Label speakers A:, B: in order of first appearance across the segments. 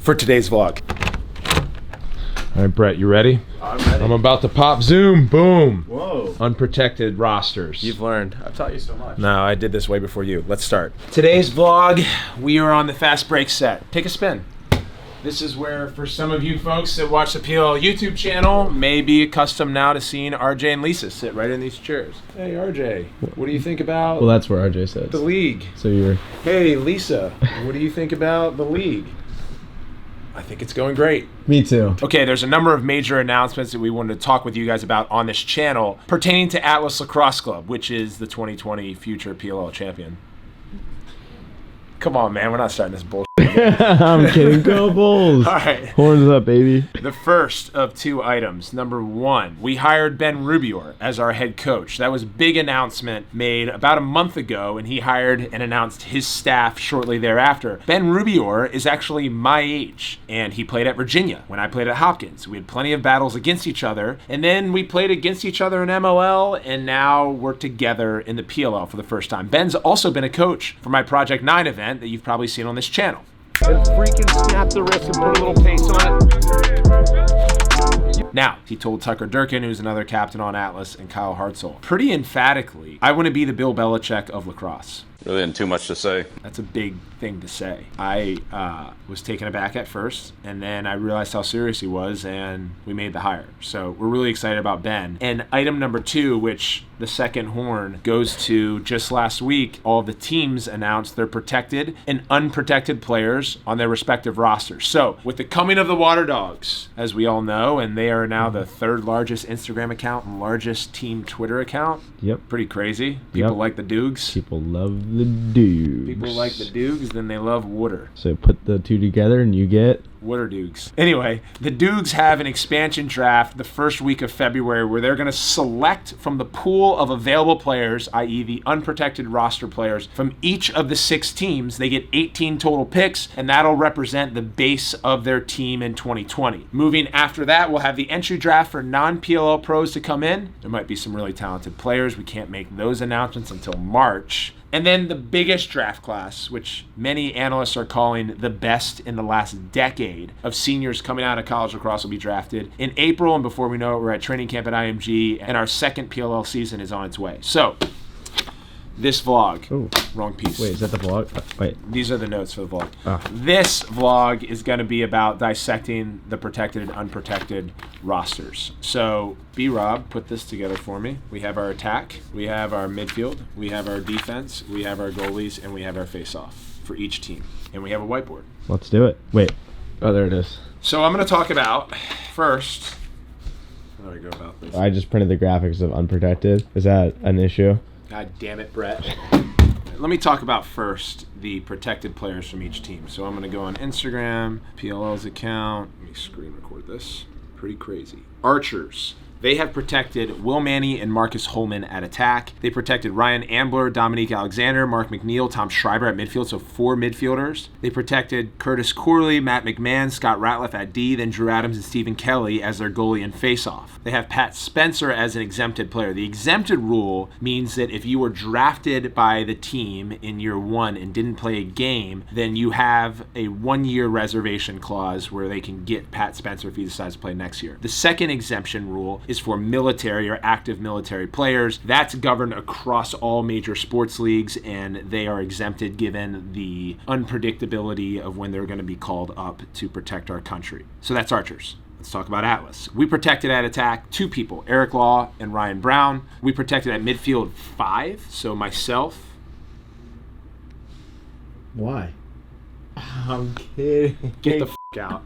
A: for today's vlog.
B: All right, Brett, you ready?
A: I'm ready.
B: I'm about to pop Zoom. Boom.
A: Whoa.
B: Unprotected rosters.
A: You've learned. I've taught you so much. No, I did this way before you. Let's start. Today's vlog, we are on the fast break set. Take a spin. This is where, for some of you folks that watch the PLL YouTube channel, may be accustomed now to seeing RJ and Lisa sit right in these chairs. Hey, RJ, what do you think about
C: Well, that's where RJ sits.
A: the league?
C: So you're...
A: Hey, Lisa, what do you think about the league? I think it's going great.
C: Me too.
A: Okay, there's a number of major announcements that we wanted to talk with you guys about on this channel pertaining to Atlas Lacrosse Club, which is the 2020 future PLL champion. Come on, man, we're not starting this bullshit.
C: I'm kidding. Go Bulls.
A: All right.
C: Horns up, baby.
A: The first of two items. Number one, we hired Ben Rabil as our head coach. That was a big announcement made about a month ago, and he hired and announced his staff shortly thereafter. Ben Rabil is actually my age, and he played at Virginia when I played at Hopkins. We had plenty of battles against each other, and then we played against each other in MLL, and now we're together in the PLL for the first time. Ben's also been a coach for my Project 9 event that you've probably seen on this channel. And freaking snap the wrist and put a little pace on it. Now, he told Tucker Durkin, who's another captain on Atlas, and Kyle Hartzell, pretty emphatically, I want to be the Bill Belichick of lacrosse.
D: Really isn't too much to say.
A: That's a big thing to say. I was taken aback at first, and then I realized how serious he was, and we made the hire. So we're really excited about Ben. And item number two, which the second horn goes to just last week, all of the teams announced their protected and unprotected players on their respective rosters. So with the coming of the Water Dogs, as we all know, and they are now the third largest Instagram account and largest team Twitter account.
C: Yep.
A: Pretty crazy. People like the Doogs.
C: People love the Dukes.
A: People like the Doogs, then they love water.
C: So put the two together and you get...
A: Water Doogs. Anyway, the Doogs have an expansion draft the first week of February where they're going to select from the pool of available players, i.e. the unprotected roster players, from each of the 6 teams. They get 18 total picks, and that'll represent the base of their team in 2020. Moving after that, we'll have the entry draft for non-PLL pros to come in. There might be some really talented players. We can't make those announcements until March. And then the biggest draft class, which many analysts are calling the best in the last decade of seniors coming out of college lacrosse, will be drafted in April. And before we know it, we're at training camp at IMG, and our second PLL season is on its way. So, this vlog, wrong piece.
C: Wait, is that the vlog? Wait.
A: These are the notes for the vlog.
C: Oh.
A: This vlog is going to be about dissecting the protected and unprotected rosters. So, B-Rob put this together for me. We have our attack, we have our midfield, we have our defense, we have our goalies, and we have our face-off for each team. And we have a whiteboard.
C: Let's do it. Wait. Oh, there it is.
A: So I'm going to talk about, first, how do I go about this?
C: I just printed the graphics of unprotected. Is that an issue?
A: God damn it, Brett. Let me talk about first the protected players from each team. So I'm going to go on Instagram, PLL's account. Let me screen record this. Pretty crazy. Archers. They have protected Will Manny and Marcus Holman at attack. They protected Ryan Ambler, Dominique Alexander, Mark McNeil, Tom Schreiber at midfield, so 4 midfielders. They protected Curtis Corley, Matt McMahon, Scott Ratliff at D, then Drew Adams and Stephen Kelly as their goalie and face-off. They have Pat Spencer as an exempted player. The exempted rule means that if you were drafted by the team in year 1 and didn't play a game, then you have a 1-year reservation clause where they can get Pat Spencer if he decides to play next year. The second exemption rule is for military or active military players. That's governed across all major sports leagues, and they are exempted given the unpredictability of when they're going to be called up to protect our country. So that's Archers. Let's talk about Atlas. We protected at attack 2 people, Eric Law and Ryan Brown. We protected at midfield 5, so myself.
C: Why? I'm kidding.
A: Get the out.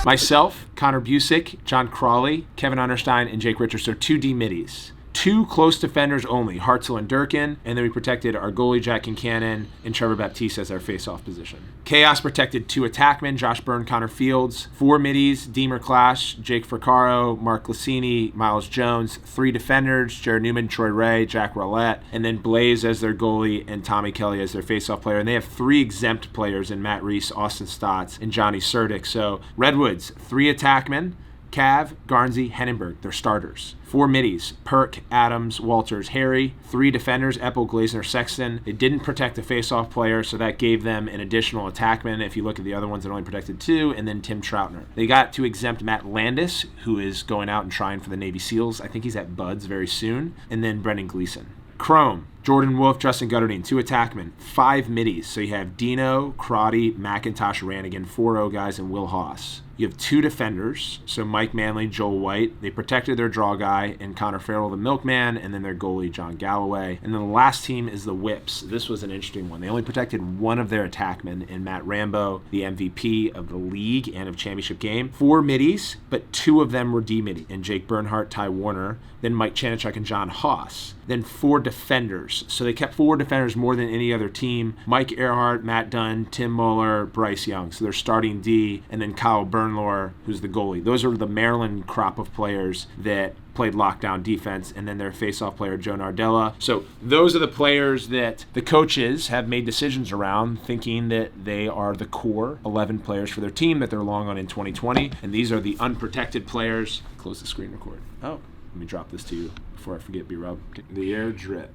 A: Myself, Connor Busick, John Crawley, Kevin Understein, and Jake Richards are 2 D middies. 2 close defenders only, Hartzell and Durkin, and then we protected our goalie Jack Kincannon and Trevor Baptiste as our face-off position. Chaos protected 2 attackmen, Josh Byrne, Connor Fields, 4 middies, Deemer Clash, Jake Fricaro, Mark Lassini, Miles Jones, 3 defenders, Jared Newman, Troy Ray, Jack Roulette, and then Blaze as their goalie and Tommy Kelly as their face-off player. And they have 3 exempt players in Matt Reese, Austin Stotts, and Johnny Surdick. So Redwoods, 3 attackmen, Cav, Garnsey, Hennenberg, they're starters. 4 middies, Perk, Adams, Walters, Harry. 3 defenders, Eppel, Glazner, Sexton. They didn't protect a face-off player, so that gave them an additional attackman. If you look at the other ones, that only protected 2, and then Tim Troutner. They got to exempt Matt Landis, who is going out and trying for the Navy SEALs. I think he's at Buds very soon. And then Brendan Gleeson. Chrome, Jordan Wolf, Justin Gutterdine, 2 attackmen, 5 middies. So you have Dino, Crotty, McIntosh, Rannigan, 4 guys, and Will Haas. You have 2 defenders, so Mike Manley, Joel White. They protected their draw guy and Connor Farrell, the milkman, and then their goalie, John Galloway. And then the last team is the Whips. This was an interesting one. They only protected 1 of their attackmen in Matt Rambo, the MVP of the league and of championship game. 4 middies, but 2 of them were D-middy, and Jake Bernhardt, Ty Warner, then Mike Chanichuk and John Haas. Then 4 defenders. So they kept 4 defenders more than any other team. Mike Earhart, Matt Dunn, Tim Muller, Bryce Young. So they're starting D, and then Kyle Bernlohr, who's the goalie. Those are the Maryland crop of players that played lockdown defense, and then their face-off player, Joe Nardella. So those are the players that the coaches have made decisions around, thinking that they are the core 11 players for their team that they're long on in 2020. And these are the unprotected players. Close the screen record. Oh, let me drop this to you before I forget, B-Rub. The air drip.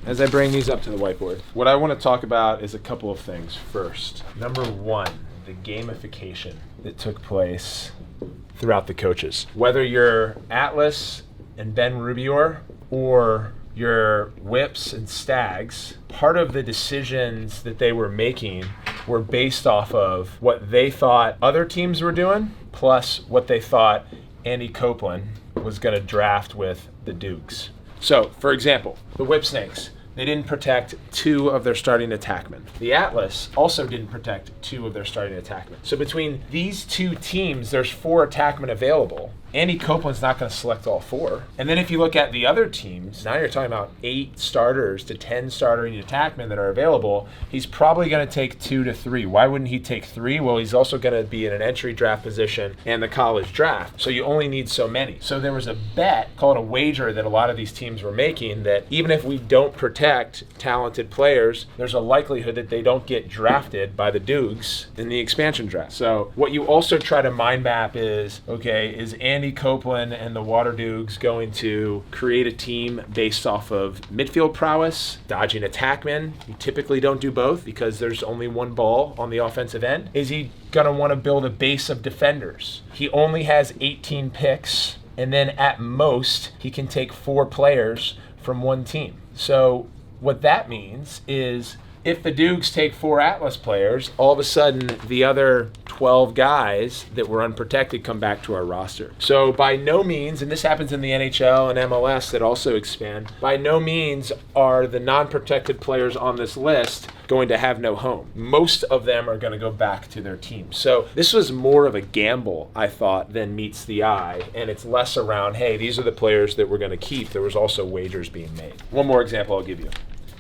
A: As I bring these up to the whiteboard, what I want to talk about is a couple of things. First, number 1, the gamification that took place throughout the coaches. Whether you're Atlas and Ben Rubior or your Whips and Stags, part of the decisions that they were making were based off of what they thought other teams were doing, plus what they thought Andy Copeland was going to draft with the Dukes. So, for example, the Whip Snakes, they didn't protect 2 of their starting attackmen. The Atlas also didn't protect 2 of their starting attackmen. So between these 2 teams, there's 4 attackmen available. Andy Copeland's not going to select all 4. And then if you look at the other teams, now you're talking about 8 starters to 10 starting attackmen that are available. He's probably going to take 2 to 3. Why wouldn't he take 3? Well, he's also going to be in an entry draft position and the college draft. So you only need so many. So there was a bet, call it a wager, that a lot of these teams were making, that even if we don't protect talented players, there's a likelihood that they don't get drafted by the Dukes in the expansion draft. So what you also try to mind map is, okay, is Andy Copeland and the Water Dukes going to create a team based off of midfield prowess, dodging attackmen? You typically don't do both because there's only 1 ball on the offensive end. Is he going to want to build a base of defenders? He only has 18 picks, and then at most, he can take 4 players from 1 team. So what that means is if the Dukes take 4 Atlas players, all of a sudden the other 12 guys that were unprotected come back to our roster. So by no means, and this happens in the NHL and MLS that also expand, by no means are the non-protected players on this list going to have no home. Most of them are going to go back to their team. So this was more of a gamble, I thought, than meets the eye, and it's less around, hey, these are the players that we're going to keep. There was also wagers being made. One more example I'll give you.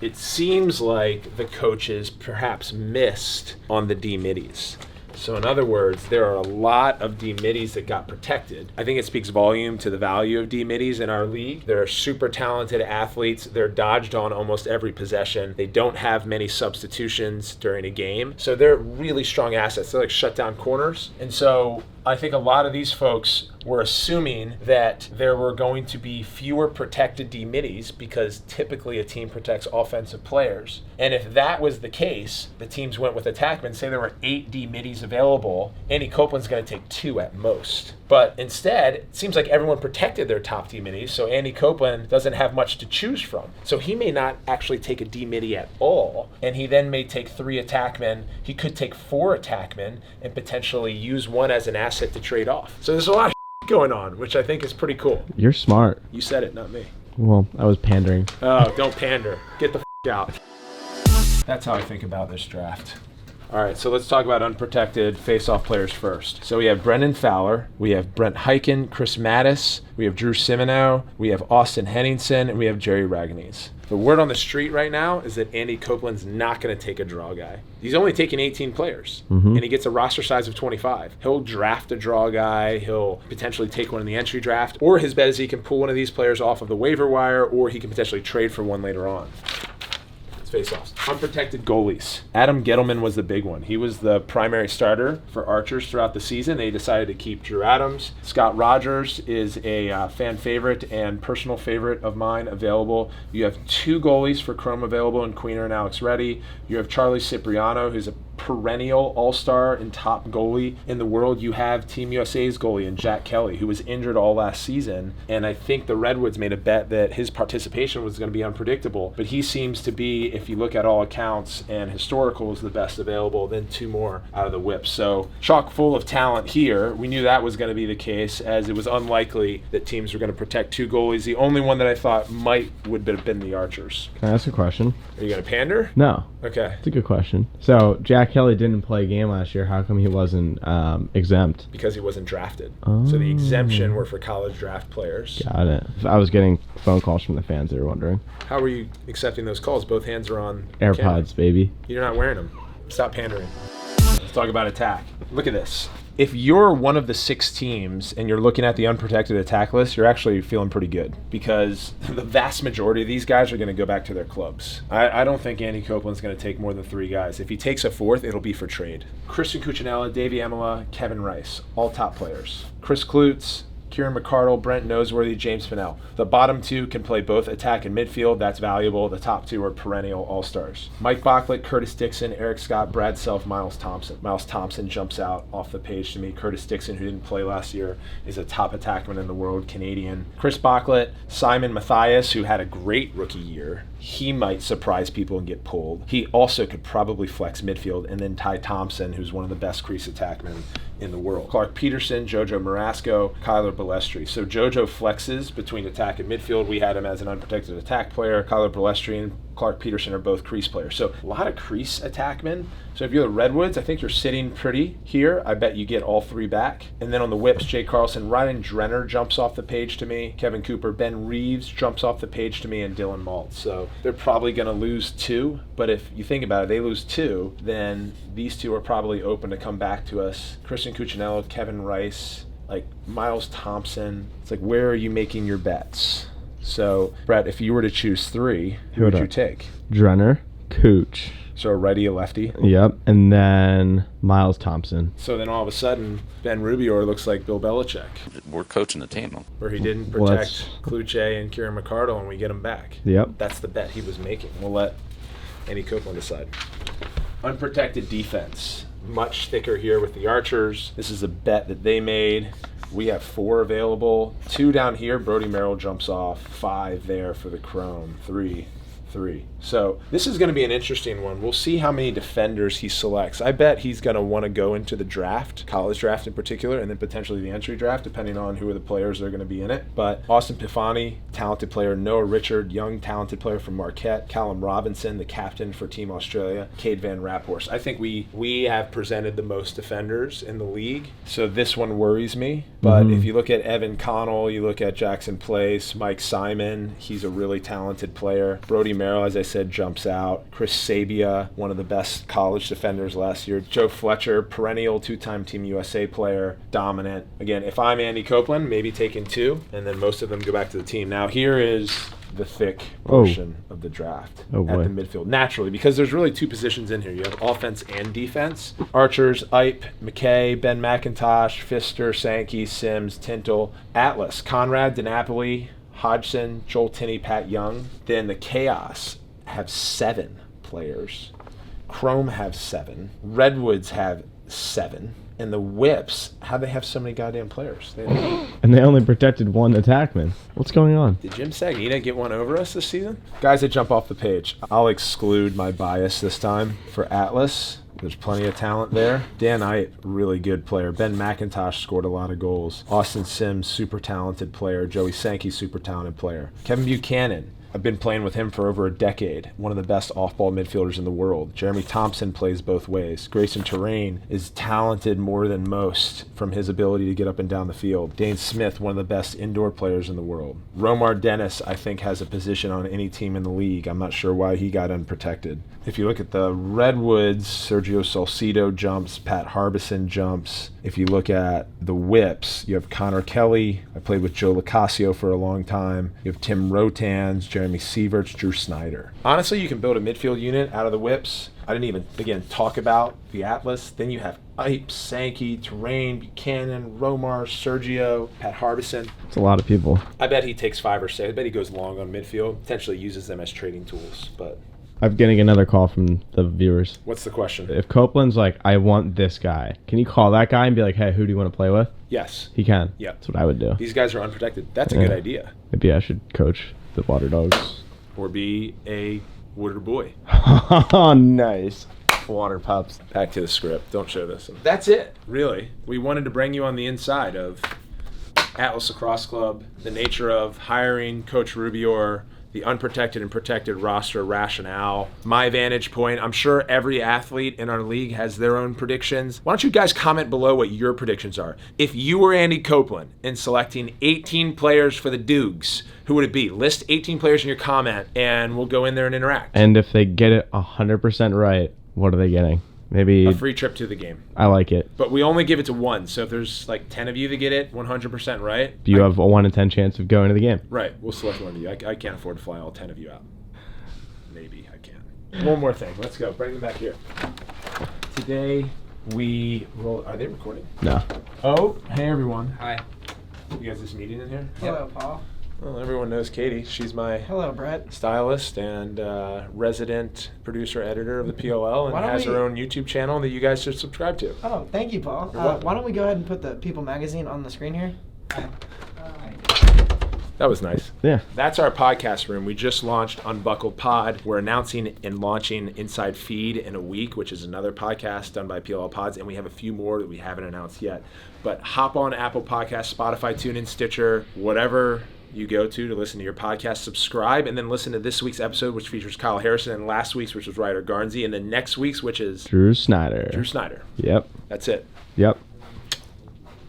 A: It seems like the coaches perhaps missed on the D-middies. So in other words, there are a lot of D-middies that got protected. I think it speaks volume to the value of D-middies in our league. They're super talented athletes. They're dodged on almost every possession. They don't have many substitutions during a game. So they're really strong assets. They're like shutdown corners. And so I think a lot of these folks were assuming that there were going to be fewer protected D-middies because typically a team protects offensive players. And if that was the case, the teams went with attackmen. Say there were 8 D-middies available, Andy Copeland's going to take 2 at most. But instead, it seems like everyone protected their top D-middies, so Andy Copeland doesn't have much to choose from. So he may not actually take a D-middy at all, and he then may take 3 attackmen. He could take 4 attackmen and potentially use 1 as an asset to trade off. So there's a lot of going on, which I think is pretty cool.
C: You're smart.
A: You said it, not me.
C: Well, I was pandering.
A: Oh, don't pander. Get the out. That's how I think about this draft. All right, so let's talk about unprotected face-off players first. So we have Brendan Fowler, we have Brent Hyken, Chris Mattis, we have Drew Simino, we have Austin Henningsen, and we have Jerry Raganese. The word on the street right now is that Andy Copeland's not going to take a draw guy. He's only taking 18 players, and he gets a roster size of 25. He'll draft a draw guy. He'll potentially take one in the entry draft, or his bet is he can pull one of these players off of the waiver wire, or he can potentially trade for one later on. Let's Face-offs. Unprotected goalies. Adam Gettleman was the big one. He was the primary starter for Archers throughout the season. They decided to keep Drew Adams. Scott Rogers is a fan favorite and personal favorite of mine available. You have 2 goalies for Chrome available in Queener and Alex Reddy. You have Charlie Cipriano, who's a perennial all-star and top goalie in the world. You have Team USA's goalie in Jack Kelly, who was injured all last season, and I think the Redwoods made a bet that his participation was going to be unpredictable, but he seems to be, if you look at all accounts and historicals, the best available, then 2 more out of the whip. So chock full of talent here. We knew that was going to be the case, as it was unlikely that teams were going to protect 2 goalies. The only one that I thought would have been the Archers.
C: Can I ask a question?
A: Are you going to pander?
C: No.
A: Okay.
C: It's a good question. So Jack Kelly didn't play a game last year. How come he wasn't exempt?
A: Because he wasn't drafted.
C: Oh.
A: So the exemption were for college draft players.
C: Got it. I was getting phone calls from the fans. They were wondering.
A: How were you accepting those calls? Both hands are on
C: AirPods,
A: camera.
C: baby.
A: You're not wearing them. Stop pandering. Let's talk about attack. Look at this. If you're one of the 6 teams and you're looking at the unprotected attack list, you're actually feeling pretty good, because the vast majority of these guys are going to go back to their clubs. I don't think Andy Copeland's going to take more than 3 guys. If he takes a 4th, it'll be for trade. Christian Cuccinella, Davey Emila, Kevin Rice, all top players. Chris Klutz, Kieran McCardle, Brent Noseworthy, James Pinnell. The bottom 2 can play both attack and midfield. That's valuable. The top 2 are perennial all-stars. Mike Bocklet, Curtis Dixon, Eric Scott, Brad Self, Miles Thompson. Miles Thompson jumps out off the page to me. Curtis Dixon, who didn't play last year, is a top attackman in the world, Canadian. Chris Bocklet, Simon Matthias, who had a great rookie year. He might surprise people and get pulled. He also could probably flex midfield. And then Ty Thompson, who's one of the best crease attackmen in the world. Clark Peterson, Jojo Marasco, Kyler Balestri. So Jojo flexes between attack and midfield. We had him as an unprotected attack player. Kyler Balestri and Clark Peterson are both crease players. So a lot of crease attackmen. So if you're the Redwoods, I think you're sitting pretty here. I bet you get all 3 back. And then on the whips, Jay Carlson, Ryan Drenner jumps off the page to me. Kevin Cooper, Ben Reeves jumps off the page to me, and Dylan Maltz. So they're probably going to lose 2. But if you think about it, they lose 2, then these 2 are probably open to come back to us. Christian Cuccinello, Kevin Rice, like Miles Thompson. It's like, where are you making your bets? So, Brett, if you were to choose 3, who would you take?
C: Drenner, Cooch.
A: So a righty, a lefty?
C: Yep. And then Miles Thompson.
A: So then all of a sudden, Ben Rubior looks like Bill Belichick.
D: We're coaching the team.
A: Where he didn't protect Kluche and Kieran McCardle, and we get him back.
C: Yep.
A: That's the bet he was making. We'll let Andy Copeland decide. Unprotected defense. Much thicker here with the Archers. This is a bet that they made. We have 4 available. 2 down here. Brody Merrill jumps off. 5 there for the Chrome. 3. So this is going to be an interesting one. We'll see how many defenders he selects. I bet he's going to want to go into the draft, college draft in particular, and then potentially the entry draft, depending on who are the players that are going to be in it. But Austin Pifani, talented player. Noah Richard, young, talented player from Marquette. Callum Robinson, the captain for Team Australia. Cade Van Raphorst. I think we have presented the most defenders in the league, so this one worries me. But if you look at Evan Connell, you look at Jackson Place, Mike Simon, he's a really talented player. Brody Merrill, as I said, jumps out. Chris Sabia, one of the best college defenders last year. Joe Fletcher, perennial 2-time Team USA player, dominant. Again, if I'm Andy Copeland, maybe taking 2, and then most of them go back to the team. Now here is the thick portion of the draft at the midfield. Naturally, because there's really 2 positions in here. You have offense and defense. Archers, Ipe, McKay, Ben McIntosh, Pfister, Sankey, Sims, Tintle, Atlas, Conrad, DiNapoli, Hodgson, Joel Tinney, Pat Young. Then the Chaos have 7 players. Chrome have 7. Redwoods have 7. And the Whips, how'd they have so many goddamn players?
C: And they only protected 1 attackman. What's going on?
A: Did Jim Sagnita get one over us this season? Guys that jump off the page. I'll exclude my bias this time for Atlas. There's plenty of talent there. Dan Ipe, really good player. Ben McIntosh scored a lot of goals. Austin Sims, super talented player. Joey Sankey, super talented player. Kevin Buchanan, I've been playing with him for over a decade. One of the best off-ball midfielders in the world. Jeremy Thompson plays both ways. Grayson Terrain is talented more than most from his ability to get up and down the field. Dane Smith, one of the best indoor players in the world. Romar Dennis, I think, has a position on any team in the league. I'm not sure why he got unprotected. If you look at the Redwoods, Sergio Salcido jumps, Pat Harbison jumps. If you look at the Whips, you have Connor Kelly. I played with Joe Locasio for a long time. You have Tim Rotans, Jeremy Sieverts, Drew Snyder. Honestly, you can build a midfield unit out of the whips. I didn't even, again, talk about the Atlas. Then you have Ipe, Sankey, Terrain, Buchanan, Romar, Sergio, Pat Harbison.
C: It's a lot of people.
A: I bet he takes 5 or 6. I bet he goes long on midfield, potentially uses them as trading tools. But
C: I'm getting another call from the viewers.
A: what's the question?
C: If Copeland's like, I want this guy, can you call that guy and be like, hey, who do you want to play with?
A: Yes.
C: He can.
A: Yeah.
C: That's what I would do.
A: These guys are unprotected. That's a good idea.
C: Maybe I should coach the Water Dogs.
A: Or be a water boy.
C: Oh, nice. Water pups.
A: Back to the script. Don't show this. That's it, really. We wanted to bring you on the inside of Atlas Lacrosse Club, the nature of hiring Coach Rubior, the unprotected and protected roster rationale, my vantage point. I'm sure every athlete in our league has their own predictions. Why don't you guys comment below what your predictions are? If you were Andy Copeland in selecting 18 players for the Dukes, who would it be? List 18 players in your comment, and we'll go in there and interact.
C: And if they get it 100% right, what are they getting? Maybe
A: a free trip to the game.
C: I like it.
A: But we only give it to one. So if there's like 10 of you that get it 100% right.
C: You have a 1 in 10 chance of going to the game.
A: Right. We'll select one of you. I can't afford to fly all 10 of you out. Maybe I can. One more thing. Let's go. Bring them back here. Today we roll. Are they recording?
C: No.
A: Oh, hey everyone.
D: Hi.
A: You guys just meeting in here?
D: Hello, Paul.
A: Well, everyone knows Katie. She's my
D: Hello, Brett.
A: stylist and resident producer editor of the PLL, and
D: Why don't
A: has
D: we-
A: her own YouTube channel that you guys should subscribe to.
D: Oh, thank you, Paul.
A: You're welcome.
D: Why don't we go ahead and put the People magazine on the screen here?
A: That was nice.
C: Yeah.
A: That's our podcast room. We just launched Unbuckled Pod. We're announcing and launching Inside Feed in a week, which is another podcast done by PLL Pods, and we have a few more that we haven't announced yet. But hop on Apple Podcasts, Spotify, TuneIn, Stitcher, whatever you go to listen to your podcast, subscribe, and then listen to this week's episode, which features Kyle Harrison, and last week's, which was Ryder Garnsey, and then next week's, which is
C: Drew Snyder.
A: Drew Snyder.
C: Yep.
A: That's it.
C: Yep.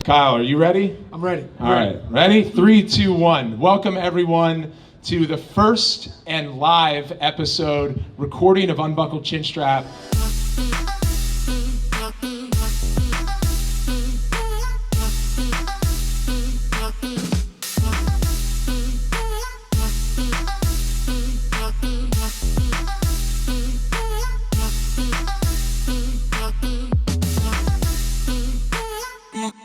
E: Kyle, are you ready?
D: I'm ready.
E: All right. Ready? 3, 2, 1. Welcome, everyone, to the first and live episode recording of Unbuckled Chin Strap.